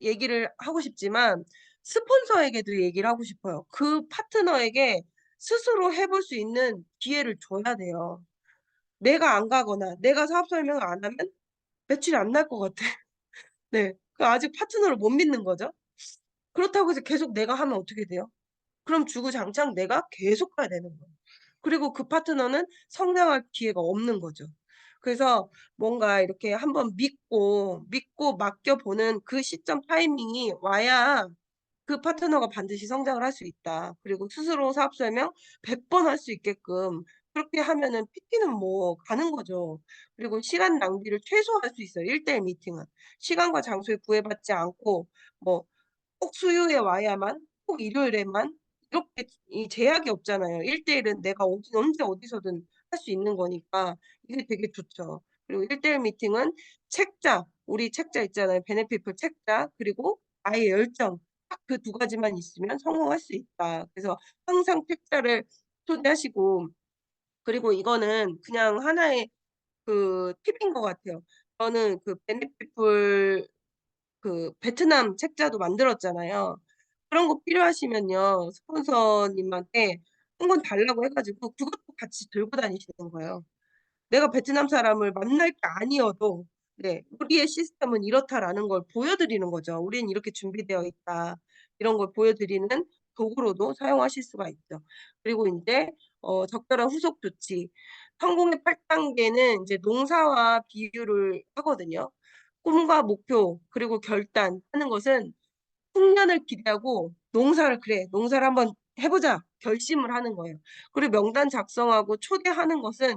얘기를 하고 싶지만 스폰서에게도 얘기를 하고 싶어요. 그 파트너에게 스스로 해볼 수 있는 기회를 줘야 돼요. 내가 안 가거나 내가 사업 설명을 안 하면 매출이 안 날 것 같아. 네. 그 아직 파트너를 못 믿는 거죠. 그렇다고 해서 계속 내가 하면 어떻게 돼요? 그럼 주구장창 내가 계속 가야 되는 거예요. 그리고 그 파트너는 성장할 기회가 없는 거죠. 그래서 뭔가 이렇게 한번 믿고 맡겨 보는 그 시점 타이밍이 와야 그 파트너가 반드시 성장을 할 수 있다. 그리고 스스로 사업 설명 100번 할 수 있게끔 그렇게 하면은 PT는 뭐 가는 거죠. 그리고 시간 낭비를 최소화할 수 있어요 1대1 미팅은. 시간과 장소에 구애받지 않고 뭐 꼭 수요일에 와야만 꼭 일요일에만 이렇게 이 제약이 없잖아요. 1대1은 내가 언제 어디서든 할 수 있는 거니까 이게 되게 좋죠. 그리고 1대1 미팅은 책자, 우리 책자 있잖아요. 베네피플 책자 그리고 나의 열정 딱 그 두 가지만 있으면 성공할 수 있다. 그래서 항상 책자를 초대하시고 그리고 이거는 그냥 하나의 그 팁인 것 같아요. 저는 그 베네피플 그 베트남 책자도 만들었잖아요. 그런 거 필요하시면요. 스폰서님한테 한 권 달라고 해 가지고 그것도 같이 들고 다니시는 거예요. 내가 베트남 사람을 만날 게 아니어도 네 '우리의 시스템은 이렇다.'라는 걸 보여드리는 거죠. '우리는 이렇게 준비되어 있다.' 이런 걸 보여드리는 도구로도 사용하실 수가 있죠. 그리고 인제 적절한 후속 조치. 성공의 8 단계는 인제 농사와 비유를 하거든요. 꿈과 목표 그리고 결단하는 것은 풍년을 기대하고 농사를 '그래 농사를 한번 해 보자.' 결심을 하는 거예요. 그리고 명단 작성하고 초대하는 것은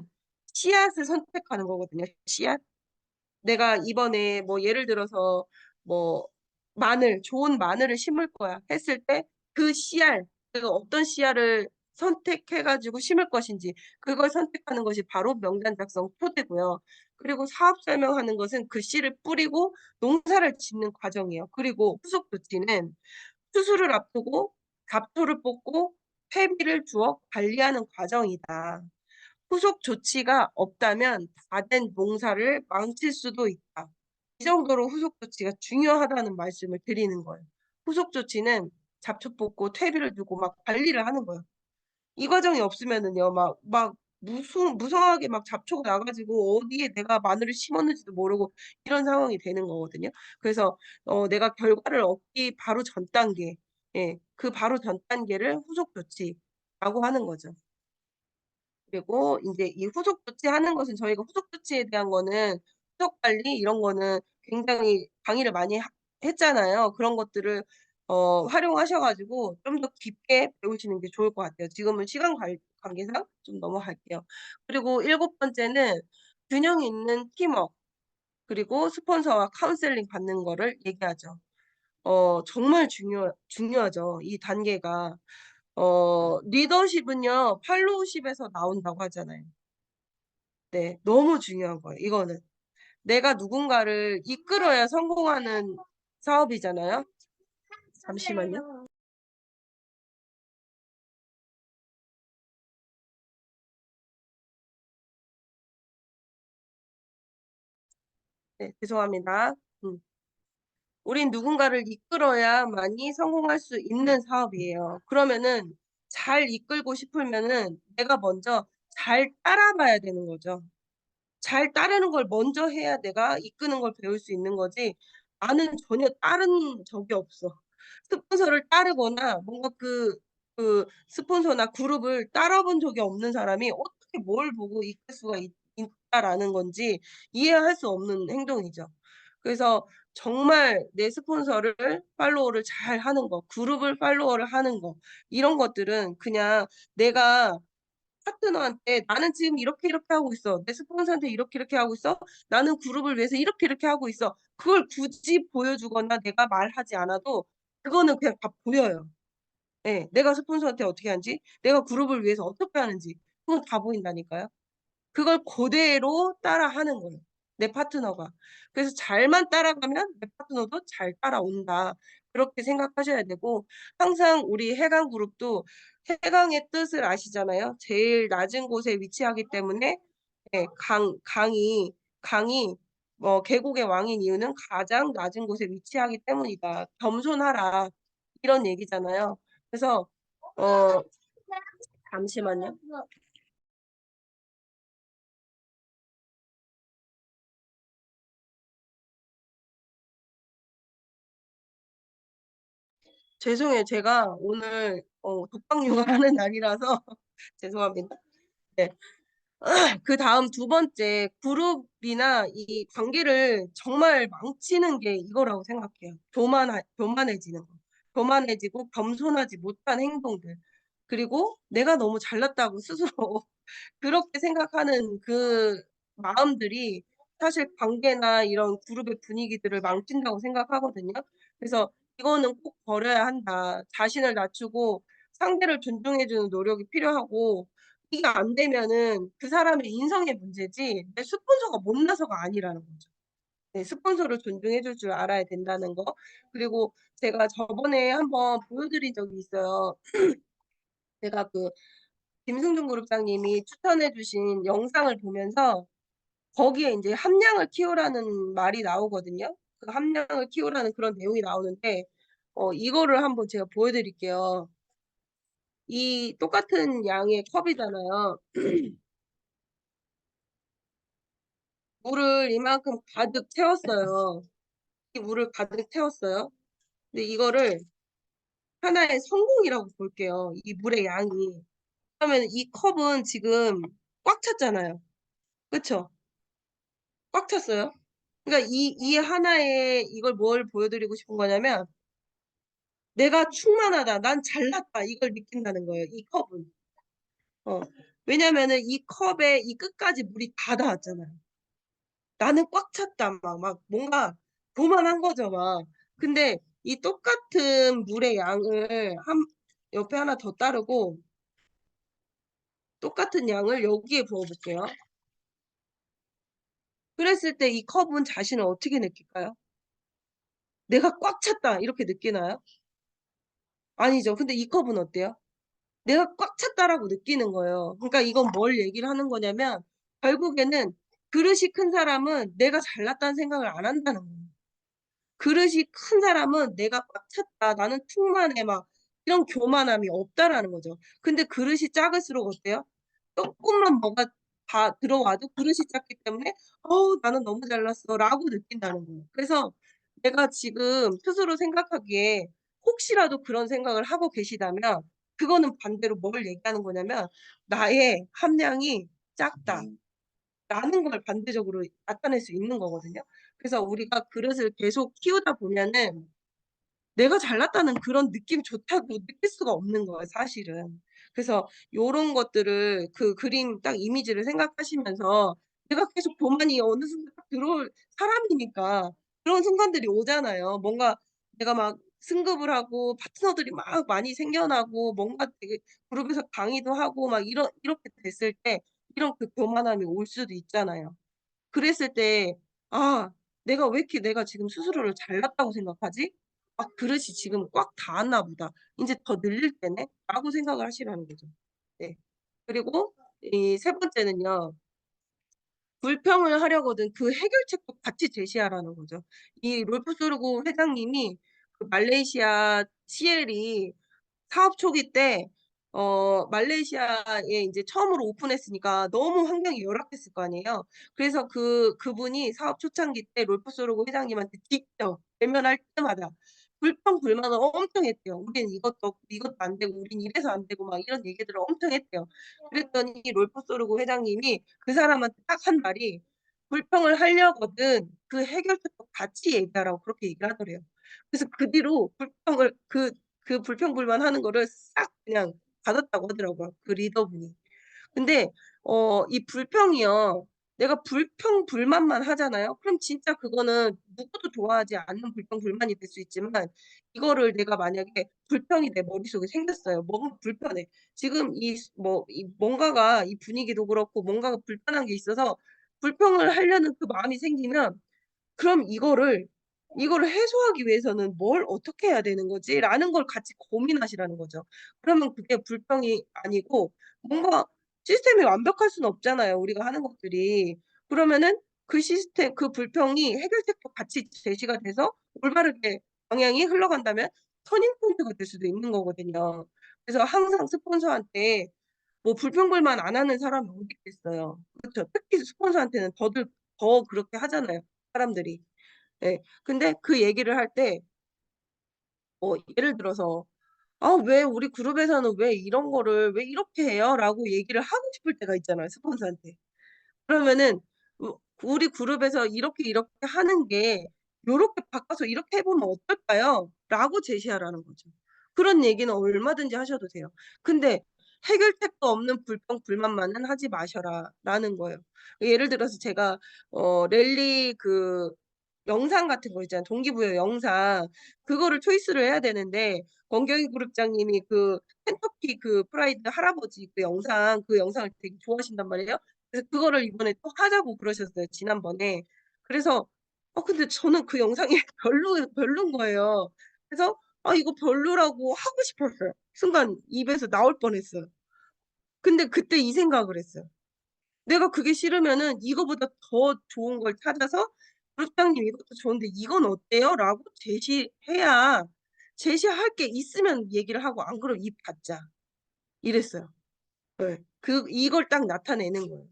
씨앗을 선택하는 거거든요, 씨앗. 내가 이번에 뭐 예를 들어서 뭐 마늘 좋은 마늘을 심을 거야 했을 때 그 씨알 내가 어떤 씨알을 선택해 가지고 심을 것인지 그걸 선택하는 것이 바로 명단 작성 토대고요. 그리고 사업 설명하는 것은 그 씨를 뿌리고 농사를 짓는 과정이에요. 그리고 후속 조치는 추수를 앞두고 잡초를 뽑고 퇴비를 주어 관리하는 과정이다. 후속 조치가 없다면 다 된 농사를 망칠 수도 있다. 이 정도로 후속 조치가 중요하다는 말씀을 드리는 거예요. 후속 조치는 잡초 뽑고 퇴비를 두고 막 관리를 하는 거예요. 이 과정이 없으면은요 막 무성하게 막 잡초가 나 가지고 어디에 내가 마늘을 심었는지도 모르고 이런 상황이 되는 거거든요. 그래서 내가 결과를 얻기 바로 전 단계 예 그 바로 전 단계를 후속 조치라고 하는 거죠. 그리고 인제 이 후속 조치하는 것은 저희가 후속 조치에 대한 거는 후속 관리 이런 거는 굉장히 강의를 많이 했잖아요. 그런 것들을 활용하셔 가지고 좀 더 깊게 배우시는 게 좋을 것 같아요. 지금은 시간 관계상 좀 넘어갈게요. 그리고 일곱 번째는 균형 있는 팀워크 그리고 스폰서와 카운셀링 받는 거를 얘기하죠. 정말 중요하죠, 이 단계가. 리더십은요 팔로우십에서 나온다고 하잖아요. 네. 너무 중요한 거예요 이거는. 내가 누군가를 이끌어야 성공하는 사업이잖아요. 잠시만요. 네 죄송합니다. 음. 우린 누군가를 이끌어야만이 성공할 수 있는 사업이에요. 그러면은 잘 이끌고 싶으면은 내가 먼저 잘 따라 봐야 되는 거죠. 잘 따르는 걸 먼저 해야 내가 이끄는 걸 배울 수 있는 거지 나는 전혀 따른 적이 없어. 스폰서를 따르거나 뭔가 그 스폰서나 그룹을 따라 본 적이 없는 사람이 어떻게 뭘 보고 이끌 수가 있다라는 건지 이해할 수 없는 행동이죠. 그래서 정말 내 스폰서를 팔로우를 잘 하는 거, 그룹을 팔로우를 하는 거, 이런 것들은 그냥 내가 파트너한테 "나는 지금 이렇게 이렇게 하고 있어. 내 스폰서한테 이렇게 이렇게 하고 있어. 나는 그룹을 위해서 이렇게 이렇게 하고 있어." 그걸 굳이 보여주거나 내가 말하지 않아도 그거는 그냥 다 보여요. 예. 내가 스폰서한테 어떻게 하는지, 내가 그룹을 위해서 어떻게 하는지, 그건 다 보인다니까요. 그걸 고대로 따라하는 거예요, 내 파트너가. 그래서 잘만 따라가면 내 파트너도 잘 따라온다. 그렇게 생각하셔야 되고, 항상 우리 해강 그룹도 해강의 뜻을 아시잖아요. 제일 낮은 곳에 위치하기 때문에, 예, 강이 계곡의 왕인 이유는 가장 낮은 곳에 위치하기 때문이다. 겸손하라. 이런 얘기잖아요. 그래서 어 잠시만요. 죄송해요. 제가 오늘 독박 육아하는 날이라서 죄송합니다. 네. 그다음 두 번째, 그룹이나 이 관계를 정말 망치는 게 이거라고 생각해요. 교만해지는 거. 교만해지고 겸손하지 못한 행동들. 그리고 내가 너무 잘났다고 스스로 그렇게 생각하는 그 마음들이 사실 관계나 이런 그룹의 분위기들을 망친다고 생각하거든요. 그래서 '이거는 꼭 버려야 한다.' 자신을 낮추고 상대를 존중해 주는 노력이 필요하고, 이게 안 되면은 그 사람의 인성의 문제지 내 스폰서가 못나서가 아니라는 거죠. 네, 스폰서를 존중해 줄 줄 알아야 된다는 거. 그리고 제가 저번에 한번 보여 드린 적이 있어요. 제가 김승준 그룹장님이 추천해 주신 영상을 보면서 거기에 인제 함량을 키우라는 말이 나오거든요. 그 함량을 키우라는 그런 내용이 나오는데 이거를 한번 제가 보여 드릴게요. 이 똑같은 양의 컵이잖아요. 물을 이만큼 가득 채웠어요. 이 물을 가득 채웠어요. 근데 이거를 하나의 성공이라고 볼게요, 이 물의 양이. 그러면 이 컵은 지금 꽉 찼잖아요. 그쵸? 꽉 찼어요. 그러니까 이 하나의 이걸 뭘 보여드리고 싶은 거냐면 '내가 충만하다. 난 잘났다.' 이걸 느낀다는 거예요, 이 컵은. 어. 왜냐면은 이 컵에 이 끝까지 물이 다 닿았잖아요. '나는 꽉 찼다.' 막 뭔가 교만한 거죠 막. 근데 이 똑같은 물의 양을 옆에 하나 더 따르고 똑같은 양을 여기에 부어 볼게요. 그랬을 때 이 컵은 자신을 어떻게 느낄까요? '내가 꽉 찼다.' 이렇게 느끼나요? 아니죠. 근데 이 컵은 어때요? '내가 꽉 찼다.'라고 느끼는 거예요. 그러니까 이건 뭘 얘기를 하는 거냐면 결국에는 그릇이 큰 사람은 내가 잘났다는 생각을 안 한다는 거예요. 그릇이 큰 사람은 '내가 꽉 찼다. 나는 충만해.' 막 이런 교만함이 없다라는 거죠. 근데 그릇이 작을수록 어때요? 쪼끔만 뭐가 다 들어와도 그릇이 작기 때문에 '어우 나는 너무 잘났어.'라고 느낀다는 거예요. 그래서 내가 지금 스스로 생각하기에 혹시라도 그런 생각을 하고 계시다면 그거는 반대로 뭘 얘기하는 거냐면 '나의 함량이 작다.' 라는 걸 반대적으로 나타낼 수 있는 거거든요. 그래서 우리가 그릇을 계속 키우다 보면은 내가 잘났다는 그런 느낌조차도 느낄 수가 없는 거예요 사실은. 그래서 요런 것들을 그 그림 딱 이미지를 생각하시면서 내가 계속 교만이 어느 순간 딱 들어올 사람이니까 그런 순간들이 오잖아요. 뭔가 내가 막 승급을 하고 파트너들이 막 많이 생겨나고 뭔가 되게 그룹에서 강의도 하고 막 이렇게 됐을 때 이런 그 교만함이 올 수도 있잖아요. 그랬을 때 '아 내가 왜 이렇게 내가 지금 스스로를 잘났다고 생각하지? 아 그릇이 지금 꽉 닿았나 보다. 인제 더 늘릴 때네.'라고 생각을 하시라는 거죠. 네. 그리고 이 세 번째는요. 불평을 하려거든 그 해결책도 같이 제시하라는 거죠. 이 롤프 소르고 회장님이 그 말레이시아 CL이 사업 초기 때 말레이시아에 인제 처음으로 오픈했으니까 너무 환경이 열악했을 거 아니에요. 그래서 그분이 사업 초창기 때 롤프 소르고 회장님한테 직접 대면할 때마다 불평불만을 엄청 했대요. "우리는 이것도 없고 이것도 안 되고 우린 이래서 안 되고." 막 이런 얘기들을 엄청 했대요. 그랬더니 롤프 소르고 회장님이 그 사람한테 딱 한 말이 불평을 하려거든 그 해결책도 같이 얘기하라고 그렇게 얘기를 하더래요. 그래서 그 뒤로 불평을 그 불평불만하는 거를 싹 그냥 닫았다고 하더라고요, 그 리더분이. 근데 이 불평이요. 내가 불평 불만만 하잖아요. 그럼 진짜 그거는 누구도 좋아하지 않는 불평 불만이 될 수 있지만 이거를 내가 만약에 불평이 내 머릿속에 생겼어요. 뭔가 불편해. 지금 이 뭔가가 이 분위기도 그렇고 뭔가가 불편한 게 있어서 불평을 하려는 그 마음이 생기면 그럼 이거를 해소하기 위해서는 '뭘 어떻게 해야 되는 거지?'라는 걸 같이 고민하시라는 거죠. 그러면 그게 불평이 아니고 뭔가 시스템이 완벽할 수는 없잖아요, 우리가 하는 것들이. 그러면은 그 불평이 해결책도 같이 제시가 돼서 올바르게 방향이 흘러간다면 터닝 포인트가 될 수도 있는 거거든요. 그래서 항상 스폰서한테 뭐 불평불만 안 하는 사람이 어디 있겠어요. 그렇죠. 특히 스폰서한테는 더 그렇게 하잖아요, 사람들이. 예. 근데 그 얘기를 할 때 예를 들어서 "아 왜 우리 그룹에서는 왜 이런 거를 왜 이렇게 해요?"라고 얘기를 하고 싶을 때가 있잖아요, 스폰서한테. 그러면은 "우리 그룹에서 이렇게, 이렇게 하는 게 요렇게 바꿔서 이렇게 해 보면 어떨까요?"라고 제시하라는 거죠. 그런 얘기는 얼마든지 하셔도 돼요. 근데 "해결책도 없는 불평 불만만은 하지 마셔라."라는 거예요. 예를 들어서 제가 랠리 영상 같은 거 있잖아요. 동기부여 영상. 그거를 초이스를 해야 되는데 권경희 그룹장님이 켄터키 프라이드 할아버지 그 영상을 되게 좋아하신단 말이에요. 그래서 그거를 이번에 또 하자고 그러셨어요, 지난번에. 그래서 근데 저는 그 영상이 별론 거예요. 그래서 이거 별로라고 하고 싶었어요. 순간 입에서 나올 뻔했어요. 근데 그때 이 생각을 했어요. '내가 그게 싫으면은 이거보다 더 좋은 걸 찾아서 "그룹장님 이것도 좋은데 이건 어때요?"라고 제시해야 제시할 게 있으면 얘기를 하고 안 그러면 입 닫자.' 이랬어요. 예. 이걸 딱 나타내는 거예요.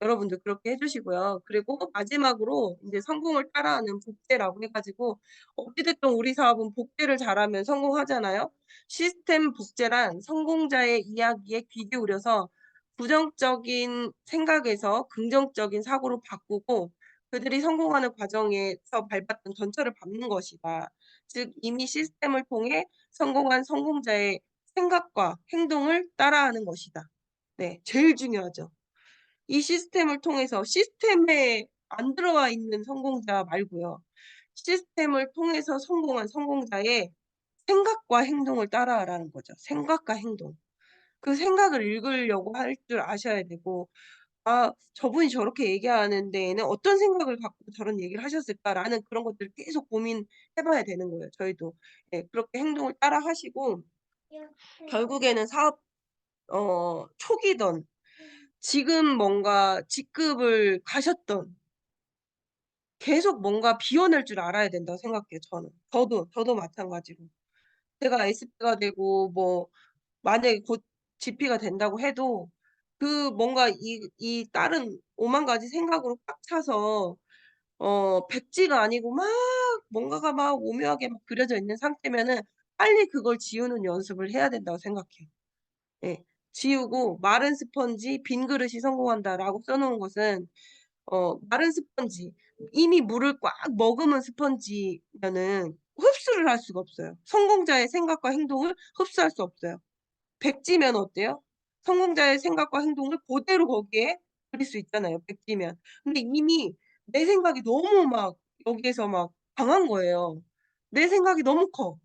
여러분들 그렇게 해 주시고요. 그리고 마지막으로 인제 성공을 따라하는 복제라고 해 가지고 어찌 됐든 우리 사업은 복제를 잘하면 성공하잖아요. 시스템 복제란 성공자의 이야기에 귀 기울여서 부정적인 생각에서 긍정적인 사고로 바꾸고 그들이 성공하는 과정에서 밟았던 전철을 밟는 것이다. 즉 이미 시스템을 통해 성공한 성공자의 생각과 행동을 따라하는 것이다. 네. 제일 중요하죠. 이 시스템을 통해서 시스템에 안 들어와 있는 성공자 말고요. 시스템을 통해서 성공한 성공자의 생각과 행동을 따라하라는 거죠. 생각과 행동. 그 생각을 읽으려고 할 줄 아셔야 되고 '아 저분이 저렇게 얘기하는 데에는 어떤 생각을 갖고 저런 얘기를 하셨을까?'라는 그런 것들을 계속 고민해 봐야 되는 거예요, 저희도. 예. 그렇게 행동을 따라 하시고 결국에는 사업 초기든 지금 뭔가 직급을 가셨든 계속 뭔가 비워낼 줄 알아야 된다고 생각해요 저는. 저도 마찬가지로. 제가 SP가 되고 뭐 만약에 곧 GP가 된다고 해도 뭔가 이 다른 오만 가지 생각으로 꽉 차서 백지가 아니고 막 뭔가가 막 오묘하게 막 그려져 있는 상태면은 빨리 그걸 지우는 연습을 해야 된다고 생각해요. 예. 지우고 "마른 스펀지, 빈 그릇이 성공한다."라고 써 놓은 것은 마른 스펀지 이미 물을 꽉 머금은 스펀지면은 흡수를 할 수가 없어요. 성공자의 생각과 행동을 흡수할 수 없어요. 백지면 어때요? 성공자의 생각과 행동을 고대로 거기에 그릴 수 있잖아요, 백지면. 근데 이미 내 생각이 너무 막 여기에서 막 강한 거예요. 내 생각이 너무 커.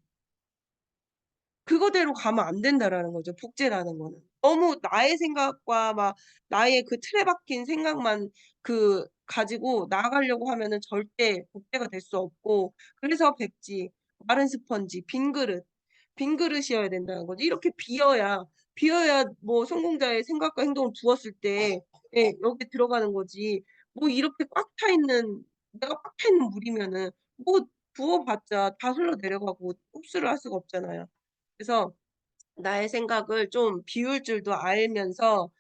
그거대로 가면 안 된다라는 거죠, 복제라는 거는. 너무 나의 생각과 막 나의 그 틀에 박힌 생각만 가지고 나아가려고 하면은 절대 복제가 될 수 없고 그래서 백지, 마른 스펀지, 빈 그릇이어야 된다는 거죠. 이렇게 비어야 뭐 성공자의 생각과 행동을 부었을 때 여기에 들어가는 거지. 뭐 이렇게 꽉 차 있는 내가 꽉 차 있는 물이면은 뭐 부어 봤자 다 흘러내려가고 흡수를 할 수가 없잖아요. 그래서 나의 생각을 좀 비울 줄도 알면서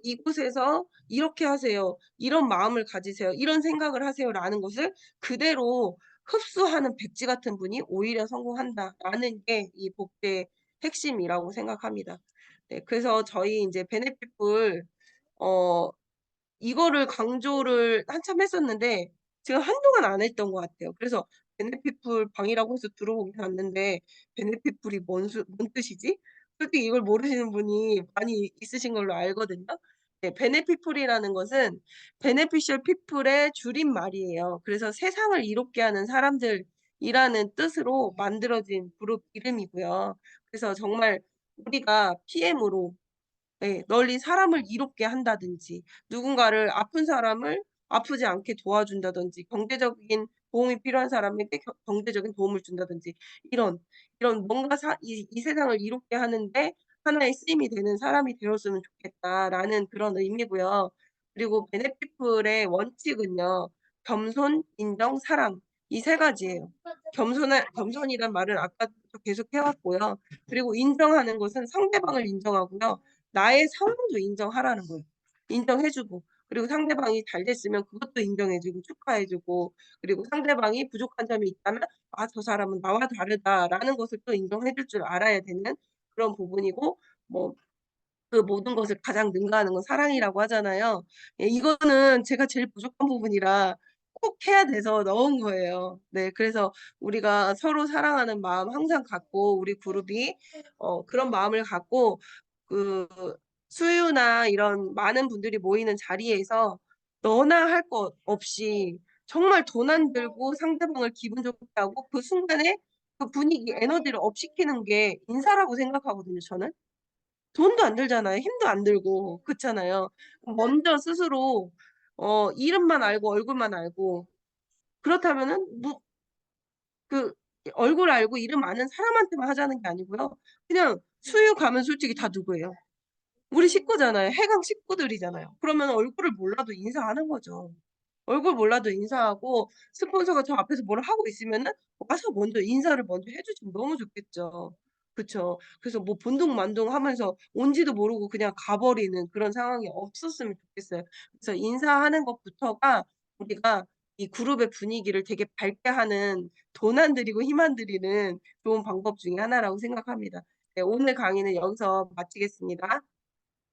"이곳에서 이렇게 하세요. 이런 마음을 가지세요. 이런 생각을 하세요."라는 것을 그대로 흡수하는 백지 같은 분이 오히려 성공한다라는 게 이 복제의 핵심이라고 생각합니다. 네 그래서 저희 인제 베네핏풀 어 이거를 강조를 한참 했었는데 제가 한동안 안 했던 것 같아요. 그래서 베네핏풀 방이라고 해서 들어보긴 봤는데 '베네핏풀이 뭔 뜻이지?' 솔직히 이걸 모르시는 분이 많이 있으신 걸로 알거든요. 네, 베네핏풀이라는 것은 beneficial people의 줄임말이에요. 그래서 세상을 이롭게 하는 사람들이라는 뜻으로 만들어진 그룹 이름이고요. 그래서 정말 우리가 PM으로 예. 널리 사람을 이롭게 한다든지 누군가를 아픈 사람을 아프지 않게 도와준다든지 경제적인 도움이 필요한 사람에게 경제적인 도움을 준다든지 이런 뭔가 이 세상을 이롭게 하는 데 하나의 쓰임이 되는 사람이 되었으면 좋겠다라는 그런 의미고요. 그리고 베네피플의 원칙은요. 겸손, 인정, 사랑 이 세 가지예요. 겸손이란 말을 아까부터 계속 해 왔고요. 그리고 인정하는 것은 상대방을 인정하고요. 나의 상황도 인정하라는 거예요. 인정해 주고 그리고 상대방이 잘 됐으면 그것도 인정해 주고 축하해 주고 그리고 상대방이 부족한 점이 있다면 '아 저 사람은 나와 다르다.'라는 것을 또 인정해 줄 줄 알아야 되는 그런 부분이고 뭐 그 모든 것을 가장 능가하는 건 사랑이라고 하잖아요. 예, 이거는 제가 제일 부족한 부분이라 꼭 해야 돼서 넣은 거예요. 네, 그래서 우리가 서로 사랑하는 마음 항상 갖고 우리 그룹이 그런 마음을 갖고 그 수유나 이런 많은 분들이 모이는 자리에서 너나 할 것 없이 정말 돈 안 들고 상대방을 기분 좋게 하고 그 순간에 그 분위기 에너지를 업시키는 게 인사라고 생각하거든요, 저는. 돈도 안 들잖아요. 힘도 안 들고. 그렇잖아요. 먼저 스스로 이름만 알고 얼굴만 알고 그렇다면은 그 얼굴 알고 이름 아는 사람한테만 하자는 게 아니고요. 그냥 수유 가면 솔직히 다 누구예요? 우리 식구잖아요. 해강 식구들이잖아요. 그러면 얼굴을 몰라도 인사하는 거죠. 얼굴 몰라도 인사하고 스폰서가 저 앞에서 뭘 하고 있으면은 와서 먼저 인사를 먼저 해 주시면 너무 좋겠죠. 그쵸. 그래서 뭐 본동만동하면서 온지도 모르고 그냥 가 버리는 그런 상황이 없었으면 좋겠어요. 그래서 인사하는 것부터가 우리가 이 그룹의 분위기를 되게 밝게 하는 돈 안 들이고 힘 안 들이는 좋은 방법 중에 하나라고 생각합니다. 네, 오늘 강의는 여기서 마치겠습니다.